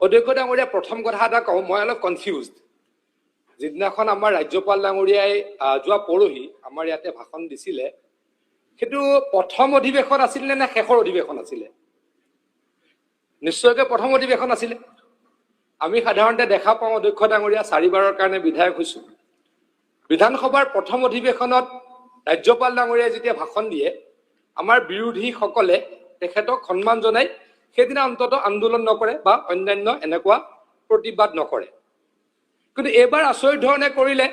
অধ্যক্ষ ডাঙৰীয়া প্ৰথম কথা এটা কওঁ, মই অলপ কনফিউজড। যিদিনাখন আমাৰ ৰাজ্যপাল ডাঙৰীয়াই যোৱা পৰহি আমাৰ ইয়াতে ভাষণ দিছিলে, সেইটো প্ৰথম অধিৱেশন আছিলে নে শেষৰ অধিৱেশন আছিলে? নিশ্চয়কৈ প্ৰথম অধিৱেশন আছিলে। আমি সাধাৰণতে দেখা পাওঁ অধ্যক্ষ ডাঙৰীয়া 4 বাৰৰ কাৰণে বিধায়ক হৈছোঁ। বিধানসভাৰ প্ৰথম অধিৱেশনত ৰাজ্যপাল ডাঙৰীয়াই যেতিয়া ভাষণ দিয়ে, আমাৰ বিৰোধীসকলে তেখেতক সন্মান জনাই সেইদিনা অন্তত আন্দোলন নকৰে বা অন্যান্য এনেকুৱা প্ৰতিবাদ নকৰে। কিন্তু এইবাৰ আচৰিত ধৰণে কৰিলে,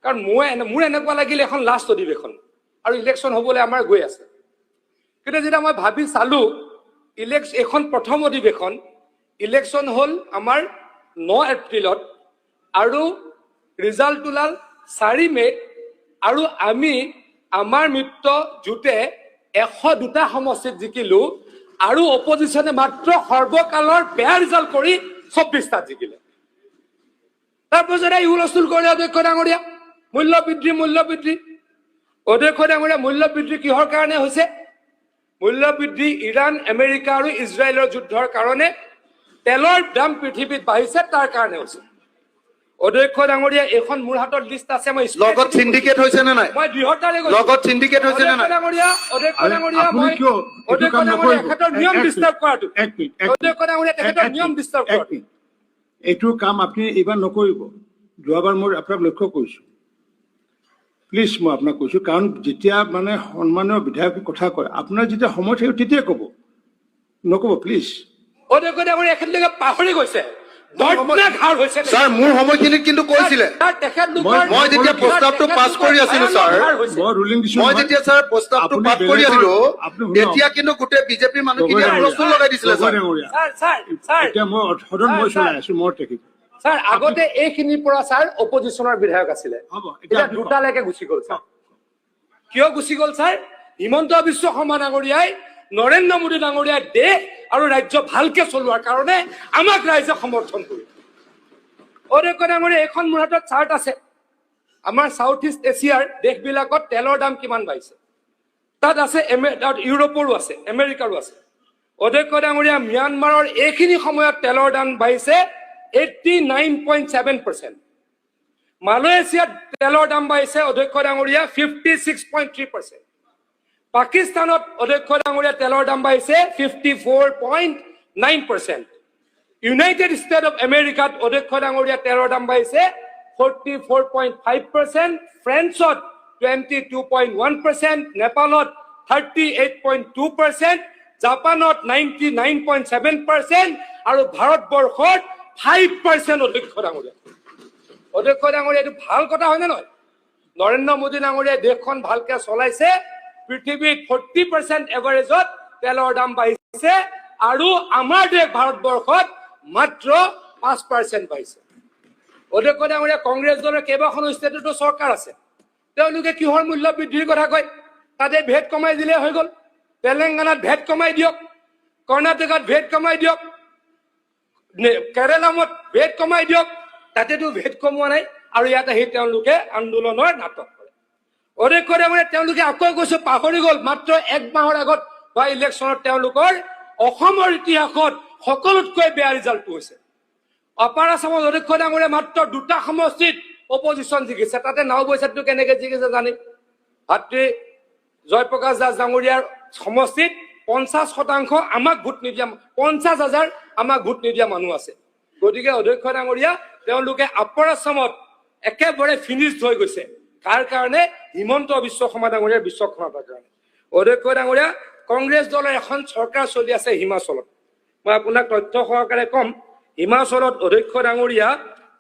কাৰণ মোৰ এনেকুৱা লাগিলে এখন লাষ্ট অধিৱেশন আৰু ইলেকশ্যন হ'বলৈ আমাৰ গৈ আছে। কিন্তু যেতিয়া মই ভাবি চালোঁ, এখন প্ৰথম অধিৱেশন, ইলেকশ্যন হ'ল আমাৰ 9 এপ্ৰিলত আৰু ৰিজাল্ট ওলাল 4 মে'ত, আৰু আমি আমাৰ মিত্ৰ জোটে 102টা সমষ্টিত জিকিলোঁ আৰু অপজিশ্যনে মাত্ৰ সৰ্বকালৰ বেয়া ৰিজাল্ট কৰি 24টাত জিকিলে। তাৰপিছতে এই হুলস্থুল কৰিলে অধ্যক্ষ ডাঙৰীয়া, মূল্য বৃদ্ধি। অধ্যক্ষ ডাঙৰীয়া, মূল্য বৃদ্ধি কিহৰ কাৰণে হৈছে? মূল্য বৃদ্ধি ইৰাণ, আমেৰিকা আৰু ইজৰাইলৰ যুদ্ধৰ কাৰণে, তেলৰ দাম পৃথিৱীত বাঢ়িছে তাৰ কাৰণে হৈছে। অধ্যক্ষ ডাঙৰীয়া, এইখন মোৰ হাতত লিষ্ট আছে, মই লগত সিন্ডিকেট হৈছে নে নাই? মই দৃঢ়তাৰে কৈছোঁ, লগত সিন্ডিকেট হৈছে নে নাই? অধ্যক্ষ ডাঙৰীয়া, মই অধ্যক্ষ ডাঙৰীয়া তেখেতৰ নিয়ম ডিষ্টাৰ্ব কৰাটো, অধ্যক্ষ ডাঙৰীয়া তেখেতৰ নিয়ম ডিষ্টাৰ্ব কৰাটো, এইটো কাম আপুনি এইবাৰ নকৰিব। যোৱাবাৰ মই আপোনাক লক্ষ্য কৰিছোঁ। প্লিজ, মই আপোনাক কৈছোঁ, কাৰণ যেতিয়া মানে সন্মানীয় বিধায়কে কথা কয়, আপোনাৰ যেতিয়া সময় থাকিব তেতিয়াই ক'ব, নক'ব প্লিজ। অধ্যক্ষ ডাঙৰীয়া এখেতলোকে পাহৰি গৈছে। ছাৰ, মোৰ সময়খিনিত কিন্তু কৈছিলে, মই যেতিয়া প্ৰস্তাৱটো পাছ কৰি আছিলো ছাৰ, মই যেতিয়া ছাৰ প্ৰস্তাৱটো পাছ কৰি আছিলো, তেতিয়া কিন্তু গোটেই বিজেপিৰ মানুহখিনিয়ে হুলস্থুল লগাই দিছিলে। ছাৰ, আগতে এইখিনিৰ পৰা ছাৰ অপজিশ্যনৰ বিধায়ক আছিলে, এতিয়া 2টালৈকে গুচি গ'ল। ছাৰ, কিয় গুচি গ'ল? ছাৰ, হিমন্ত বিশ্ব শৰ্মা ডাঙৰীয়াই, নৰেন্দ্ৰ মোদী ডাঙৰীয়াই দেশ আৰু ৰাজ্য ভালকে চলোৱাৰ কাৰণে আমাক ৰাইজে সমৰ্থন কৰিব। অধ্যক্ষ ডাঙৰীয়া, এইখন মোৰ হাতত চাৰ্ট আছে, আমাৰ সাউথ ইষ্ট এছিয়াৰ দেশবিলাকত তেলৰ দাম কিমান বাঢ়িছে। তাত আছে ইউৰোপৰো আছে, আমেৰিকাৰো আছে। অধ্যক্ষ ডাঙৰীয়া, ম্যানমাৰৰ এইখিনি সময়ত তেলৰ দাম বাঢ়িছে 89.7%। মালয়েছিয়াত তেলৰ দাম বাঢ়িছে অধ্যক্ষ ডাঙৰীয়া 56.3%। পাকিস্তানত অধ্যক্ষ ডাঙৰীয়া তেলৰ দাম বাঢ়িছে 54.9%। ইউনাইটেড ষ্টেট অফ আমেৰিকাত অধ্যক্ষ ডাঙৰীয়া তেলৰ দাম বাঢ়িছে 44.5%। ফ্ৰেন্সত 22.1%, নেপালত 38.2%, জাপানত 99.7% আৰু ভাৰতবৰ্ষত 5% অধ্যক্ষ ডাঙৰীয়া। অধ্যক্ষ ডাঙৰীয়া, এইটো ভাল কথা হয়নে নহয়? নৰেন্দ্ৰ মোদী ডাঙৰীয়াই দেশখন ভালকে চলাইছে, পৃথিৱীত 40% এভাৰেজত তেলৰ দাম বাঢ়িছে, আৰু আমাৰ দেশ ভাৰতবৰ্ষত মাত্ৰ 5% বাঢ়িছে। অধ্যক্ষ ডাঙৰীয়া, কংগ্ৰেছ দলৰ কেইবাখনো ষ্টেটতো চৰকাৰ আছে, তেওঁলোকে কিহৰ মূল্য বৃদ্ধিৰ কথা কয়? তাতে ভেট কমাই দিলে হৈ গ'ল। তেলেংগানাত ভেট কমাই দিয়ক, কৰ্ণাটকাত ভেট কমাই দিয়ক, কেৰেলামত ভেট কমাই দিয়ক, তাতেতো ভেট কমোৱা নাই, আৰু ইয়াত আহি তেওঁলোকে আন্দোলনৰ নাটক কৰে। অধ্যক্ষ ডাঙৰীয়া, তেওঁলোকে আকৌ কৈছো পাহৰি গ'ল, মাত্ৰ 1 মাহৰ আগত হোৱা ইলেকশ্যনত তেওঁলোকৰ অসমৰ ইতিহাসত সকলোতকৈ বেয়া ৰিজাল্টটো হৈছে। আপাৰ আছামত অধ্যক্ষ ডাঙৰীয়া মাত্ৰ 2টা সমষ্টিত অপজিশ্যন জিকিছে, তাতে নাওবৈচাটো কেনেকে জিকিছে জানে? ভাতৃ জয়প্ৰকাশ দাস ডাঙৰীয়াৰ সমষ্টিত 50% আমাক ভোট নিদিয়া, 50,000 আমাক ভোট নিদিয়া মানুহ আছে। গতিকে অধ্যক্ষ ডাঙৰীয়া, তেওঁলোকে আপাৰ আছামত একেবাৰে ফিনিছড হৈ গৈছে। কাৰ কাৰণে? হিমন্ত বিশ্ব শৰ্মা ডাঙৰীয়াৰ বিচক্ষণতাৰ কাৰণে। অধ্যক্ষ ডাঙৰীয়া, কংগ্ৰেছ দলৰ এখন চৰকাৰ চলি আছে হিমাচলত। মই আপোনাক তথ্য সহকাৰে ক'ম, হিমাচলত অধ্যক্ষ ডাঙৰীয়া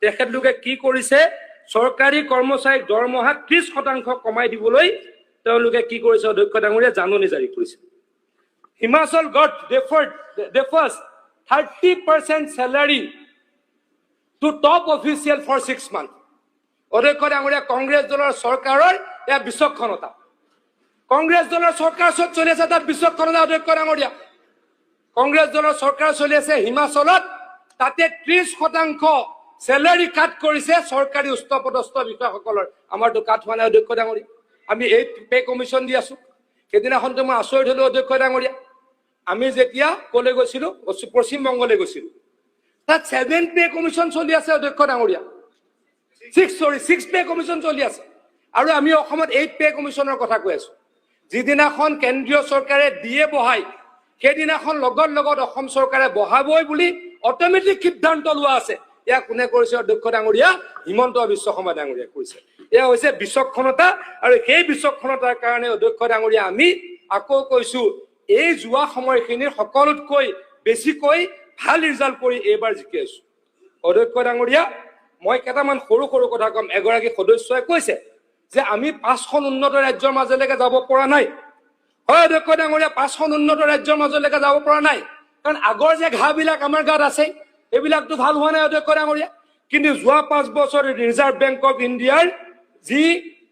তেখেতলোকে কি কৰিছে, চৰকাৰী কৰ্মচাৰীক দৰমহা 30% কমাই দিবলৈ তেওঁলোকে কি কৰিছে অধ্যক্ষ ডাঙৰীয়া, জাননী জাৰি কৰিছে। Himachal gut defers 30% salary to top official for 6 months. অধ্যক্ষ ডাঙৰীয়া, কংগ্ৰেছ দলৰ চৰকাৰৰ এয়া বিচক্ষণতা। কংগ্ৰেছ দলৰ চৰকাৰ চলি আছে, তাত বিচক্ষণতা অধ্যক্ষ ডাঙৰীয়া। কংগ্ৰেছ দলৰ চৰকাৰ চলি আছে হিমাচলত, তাতে 30% চেলাৰী কাট কৰিছে চৰকাৰী উচ্চপদস্থ বিষয়াসকলৰ। আমাৰতো কাট হোৱা নাই অধ্যক্ষ ডাঙৰীয়া, আমি এই পে কমিশ্যন দি আছো। সেইদিনাখনতো মই আচৰিত হলো অধ্যক্ষ ডাঙৰীয়া, আমি যেতিয়া কলে গৈছিলো, পশ্চিমবংগলৈ গৈছিলো, তাত 7 পে কমিশ্যন চলি আছে অধ্যক্ষ ডাঙৰীয়া 6 পে কমিশ্যন চলি আছে আৰু আমি অসমত 8 পে কমিশ্যনৰ কথা কৈ আছো যিদিনাখন কেন্দ্ৰীয় চৰকাৰে দিয়ে বহাই সেইদিনাখন লগত অসম চৰকাৰে বহাবই বুলি অট'মেটিক সিদ্ধান্ত লোৱা আছে এয়া কোনে কৰিছে অধ্যক্ষ ডাঙৰীয়া হিমন্ত বিশ্ব শৰ্মা ডাঙৰীয়াই কৰিছে এয়া হৈছে বিচক্ষণতা আৰু সেই বিচক্ষণতাৰ কাৰণে অধ্যক্ষ ডাঙৰীয়া আমি আকৌ কৈছো এই যোৱা সময়খিনিৰ সকলোতকৈ বেছিকৈ ভাল ৰিজাল্ট কৰি এইবাৰ জিকি আছো অধ্যক্ষ ডাঙৰীয়া মই কেইটামান সৰু কথা কম এগৰাকী সদস্যই কৈছে যে আমি 5খন উন্নত ৰাজ্যৰ মাজলৈকে যাব পৰা নাই হয় অধ্যক্ষ ডাঙৰীয়া 5খন উন্নত ৰাজ্যৰ মাজলৈকে যাব পৰা নাই কাৰণ আগৰ যে ঘাঁবিলাক আমাৰ গাত আছে এইবিলাকতো ভাল হোৱা নাই অধ্যক্ষ ডাঙৰীয়া কিন্তু যোৱা 5 বছৰ ৰিজাৰ্ভ বেংক অফ ইণ্ডিয়াৰ যি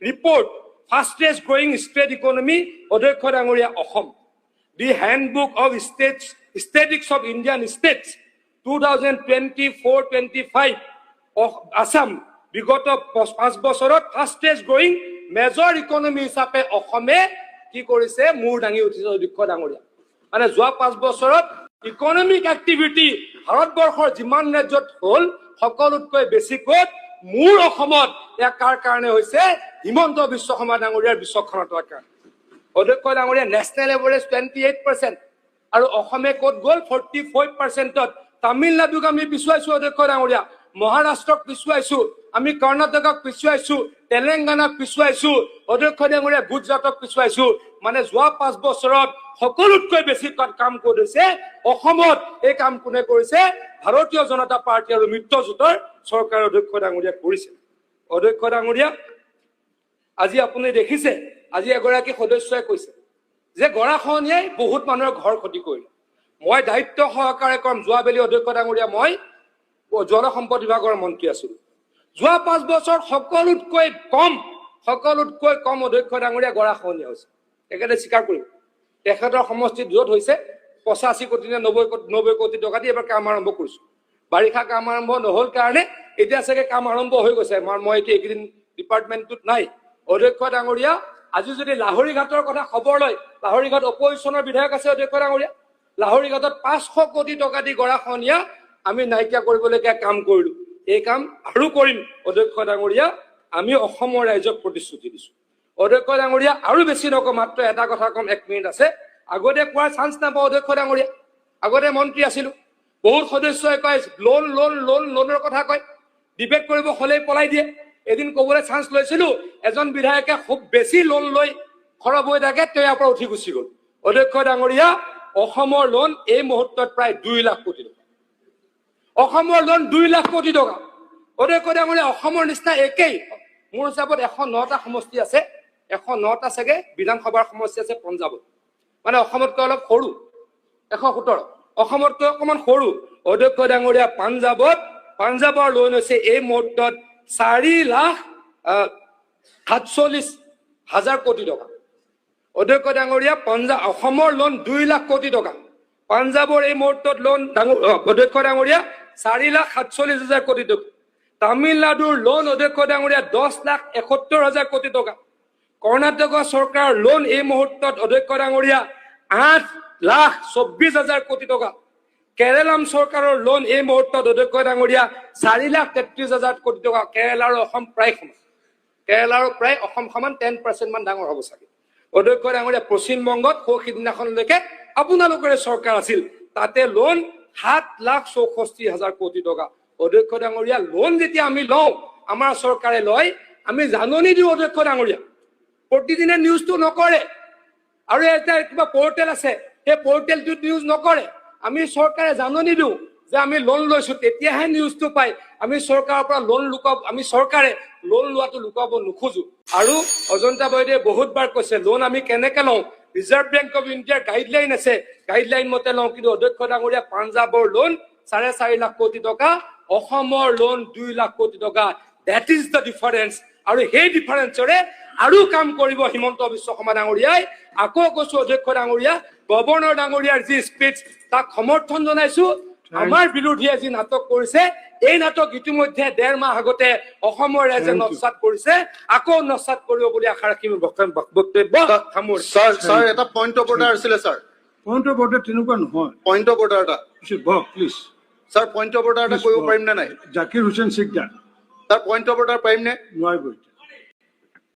report fastest growing state economy অধ্যক্ষ ডাঙৰীয়া Assam the handbook of statistics of Indian states 2024-25 Assam বিগত 5 বছৰত ফাষ্টেষ্ট গ্ৰয়িং মেজৰ ইকনমি হিচাপে অসমে কি কৰিছে মূৰ দাঙি উঠিছে অধ্যক্ষ ডাঙৰীয়া মানে যোৱা 5 বছৰত ইকনমিক এক্টিভিটি ভাৰতবৰ্ষৰ যিমান ৰাজ্যত হ'ল সকলোতকৈ বেছিকৈ মূৰ অসমত ইয়াৰ কাৰণে হৈছে হিমন্ত বিশ্ব শৰ্মা ডাঙৰীয়াৰ বিচক্ষণতাৰ কাৰণে অধ্যক্ষ ডাঙৰীয়া নেশ্যনেল এভাৰেজ 28% আৰু অসমে ক'ত গ'ল 45%ত তামিলনাডুক আমি পিছুৱাইছো অধ্যক্ষ ডাঙৰীয়া মহাৰাষ্ট্ৰক পিছুৱাইছো আমি কৰ্ণাটকক পিছুৱাইছো তেলেংগানাক পিছুৱাইছো অধ্যক্ষ ডাঙৰীয়া গুজৰাটক পিছুৱাইছো মানে যোৱা 5 বছৰত সকলোতকৈ বেছি কাম কৰিছে অসমত এই কাম কোনে কৰিছে ভাৰতীয় জনতা পাৰ্টি আৰু মিত্ৰজোঁটৰ চৰকাৰৰ অধ্যক্ষ ডাঙৰীয়া কৰিছে অধ্যক্ষ ডাঙৰীয়া আজি আপুনি দেখিছে আজি এগৰাকী সদস্যই কৈছে যে গৰাখহনীয়াই বহুত মানুহৰ ঘৰ ক্ষতি কৰিলে মই দায়িত্ব সহকাৰে কম যোৱাবেলি অধ্যক্ষ ডাঙৰীয়া মই জলসম্পদ বিভাগৰ মন্ত্ৰী আছিলো যোৱা 5 বছৰ সকলোতকৈ কম অধ্যক্ষ ডাঙৰীয়া গৰাখহনীয়া হৈছে একেবাৰে স্বীকাৰ কৰিব তেখেতৰ সমষ্টিত য'ত হৈছে 85 কোটি নে 90 কোটি টকা দি এবাৰ কাম আৰম্ভ কৰিছো বাৰিষা কাম আৰম্ভ নহল কাৰণে এতিয়া চাগে কাম আৰম্ভ হৈ গৈছে মই এতিয়া এইকেইদিন ডিপাৰ্টমেণ্টটোত নাই অধ্যক্ষ ডাঙৰীয়া আজি যদি লাহৰীঘাটৰ কথা খবৰ লয় লাহৰীঘাট অপজিশ্যনৰ বিধায়ক আছে অধ্যক্ষ ডাঙৰীয়া লাহৰীঘাটত 500 কোটি টকা দি গৰাখহনীয়া আমি নাইকিয়া কৰিবলগীয়া কাম কৰিলো এই কাম আৰু কৰিম অধ্যক্ষ ডাঙৰীয়া আমি অসমৰ ৰাইজক প্ৰতিশ্ৰুতি দিছো অধ্যক্ষ ডাঙৰীয়া আৰু বেছি নকম মাত্ৰ এটা কথা কম 1 মিনিট আছে আগতে কোৱাৰ চান্স নাপাওঁ অধ্যক্ষ ডাঙৰীয়া আগতে মন্ত্ৰী আছিলো বহুত সদস্যই কয় লোনৰ কথা কয় ডিবেট কৰিব হলেই পলাই দিয়ে এদিন ক'বলৈ চান্স লৈছিলো এজন বিধায়কে খুব বেছি লোন লৈ খৰব হৈ থাকে তেওঁ ইয়াৰ পৰা উঠি গুচি গ'ল অধ্যক্ষ ডাঙৰীয়া অসমৰ লোন এই মুহূৰ্তত প্ৰায় 2 লাখ কোটি টকা অসমৰ লোন 2 লাখ কোটি টকা অধ্যক্ষ ডাঙৰীয়া অসমৰ নিচিনা একেই মোৰ হিচাপত 109টা সমষ্টি আছে 109টা চাগে বিধানসভাৰ সমষ্টি আছে পঞ্জাৱত মানে অসমতকৈ অলপ সৰু 117 অসমতকৈ অকমান সৰু অধ্যক্ষ ডাঙৰীয়া পাঞ্জাৱৰ লোন হৈছে এই মুহূৰ্তত 4,47,000 কোটি টকা অধ্যক্ষ ডাঙৰীয়া অসমৰ লোন 2 লাখ কোটি টকা পাঞ্জাৱৰ এই মুহূৰ্তত লোন অধ্যক্ষ ডাঙৰীয়া 4,47,000 কোটি টকা তামিলনাডুৰ লোন অধ্যক্ষ ডাঙৰীয়া 10,71,000 কোটি টকা কৰ্ণাটকৰ চৰকাৰৰ লোন এই মুহূৰ্তত অধ্যক্ষ ডাঙৰীয়া 8,24,000 কোটি টকা কেৰালাম চৰকাৰৰ লোন এই মুহূৰ্তত অধ্যক্ষ ডাঙৰীয়া 4,33,000 কোটি টকা কেৰালাৰ অসম প্ৰায় অসম সমান 10% মান ডাঙৰ হ'ব চাগে অধ্যক্ষ ডাঙৰীয়া পশ্চিম বংগত সিদিনাখনলৈকে আপোনালোকৰে চৰকাৰ আছিল তাতে লোন 7,64,000 কোটি টকা অধ্যক্ষ ডাঙৰীয়া লোন যেতিয়া আমি লওঁ আমাৰ চৰকাৰে লয় আমি জাননী দিওঁ অধ্যক্ষ ডাঙৰীয়া প্ৰতিদিনে নিউজটো নকৰে আৰু এটা কিবা পৰ্টেল আছে সেই পৰ্টেলটোত নিউজ নকৰে আমি চৰকাৰে জাননী দিওঁ যে আমি লোন লৈছো তেতিয়াহে নিউজটো পাই আমি চৰকাৰৰ পৰা লোন লুকাব আমি চৰকাৰে লোন লোৱাটো লুকাব নোখোজো আৰু অজন্তা বৈদে বহুতবাৰ কৈছে লোন আমি কেনেকৈ লওঁ ৰিজাৰ্ভ বেংক অফ ইণ্ডিয়াৰ গাইডলাইন আছে গাইডলাইন মতে লওঁ কিন্তু অধ্যক্ষ ডাঙৰীয়া পাঞ্জাৱৰ লোন 4.5 লাখ কোটি টকা অসমৰ লোন 2 লাখ কোটি টকা দ্যাট ইজ দ্য ডিফাৰেন্স আৰু সেই ডিফাৰেন্সৰে আৰু কাম কৰিব হিমন্ত বিশ্ব শৰ্মা ডাঙৰীয়াই আকৌ কৈছো অধ্যক্ষ ডাঙৰীয়া গভৰ্ণৰ ডাঙৰীয়াৰ যি স্পীচ তাক সমৰ্থন জনাইছো আমাৰ বিৰোধীয়ে যি নাটক কৰিছে এই নাটক ইতিমধ্যে 1.5 মাহ আগতে অসমৰ ৰাইজে নস্বাত কৰিছে আকৌ নস্বাত কৰিব বুলি আশা ৰাখি বক্তব্য স্যাৰ এটা পইণ্ট অফ অৰ্ডাৰ আছিলে স্যাৰ পইণ্ট অফ অৰ্ডাৰ তেনেকুৱা নহয় পইণ্ট অফ অৰ্ডাৰ এটা please sir point of order এটা কৰিব পাৰিম নে নাই? Zakir Hussain Sikdar sir point of order পাৰিম নে? নোৱাৰিব এতিয়া।